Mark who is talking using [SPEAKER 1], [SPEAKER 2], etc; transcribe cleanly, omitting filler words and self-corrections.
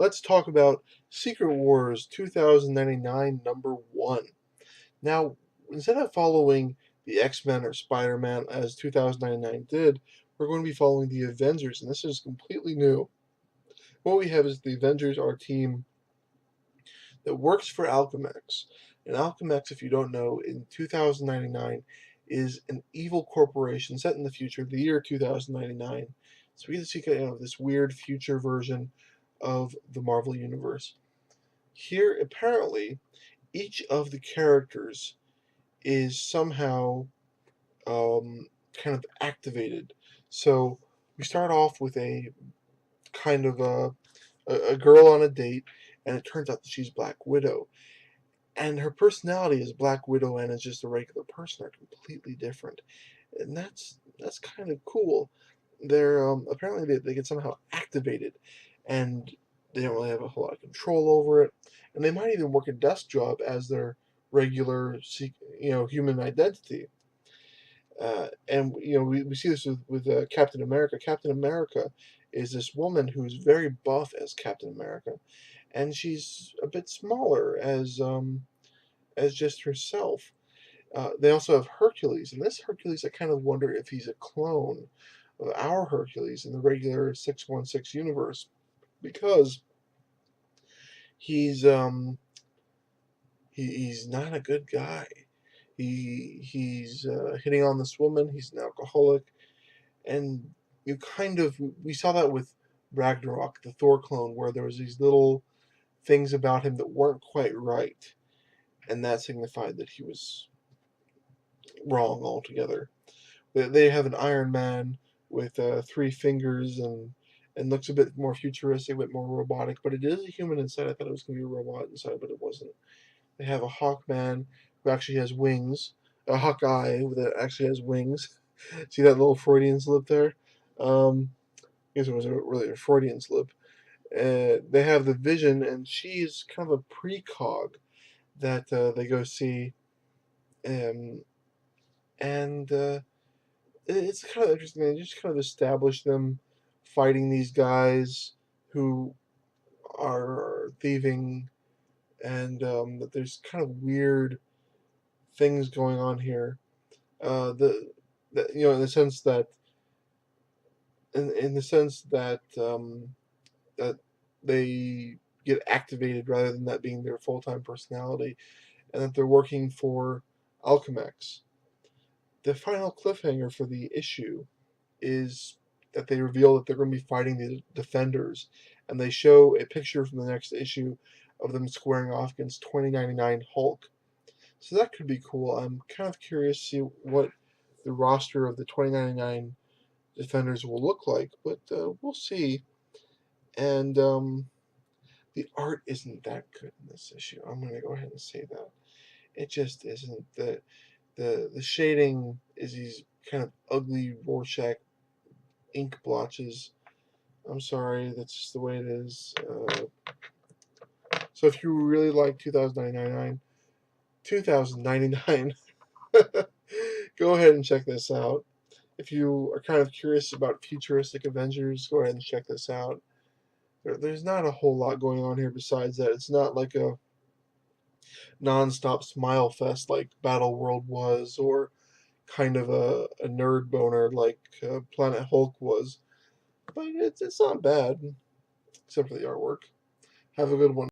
[SPEAKER 1] let's talk about Secret Wars 2099 number 1. Now, instead of following the X-Men or Spider-Man as 2099 did, we're going to be following the Avengers, and this is completely new. What we have is the Avengers are a team that works for Alchemax. And Alchemax, if you don't know, in 2099 is an evil corporation set in the future, the year 2099. So we get to see this weird future version of the Marvel Universe. Here, apparently, each of the characters is somehow kind of activated. So we start off with a kind of a girl on a date, and it turns out that she's Black Widow. And her personality as Black Widow and as just a regular person are completely different, and that's kind of cool. They're apparently they get somehow activated, and they don't really have a whole lot of control over it, and they might even work a desk job as their regular human identity. And we see this with Captain America. Captain America is this woman who's very buff as Captain America, and she's a bit smaller as just herself. They also have Hercules, and this Hercules, I kind of wonder if he's a clone of our Hercules in the regular 616 universe, because he's he's not a good guy. He's hitting on this woman. He's an alcoholic, and we saw that with Ragnarok, the Thor clone, where there was these little things about him that weren't quite right, and that signified that he was wrong altogether. They have an Iron Man with 3 fingers and looks a bit more futuristic, a bit more robotic, but it is a human inside. I thought it was going to be a robot inside, but it wasn't. They have a Hawkman who actually has wings, a Hawkeye that actually has wings. See that little Freudian slip there? I guess it wasn't really a Freudian slip. They have the Vision, and she's kind of a precog that they go see, um, and it's kind of interesting. They just kind of establish them fighting these guys who are thieving, and that there's kind of weird things going on here. The in the sense that in the sense that they get activated rather than that being their full time personality, and that they're working for Alchemax. The final cliffhanger for the issue is that they reveal that they're going to be fighting the Defenders, and they show a picture from the next issue of them squaring off against 2099 Hulk. So that could be cool. I'm kind of curious to see what the roster of the 2099 Defenders will look like, but we'll see. And the art isn't that good in this issue. I'm going to go ahead and say that. It just isn't. The shading is these kind of ugly Rorschach ink blotches. I'm sorry, that's just the way it is. So if you really like 2099, go ahead and check this out. If you are kind of curious about futuristic Avengers, go ahead and check this out. There's not a whole lot going on here besides that. It's not like a non-stop smile fest like Battle World was, or kind of a nerd boner like Planet Hulk was. But it's not bad, except for the artwork. Have a good one.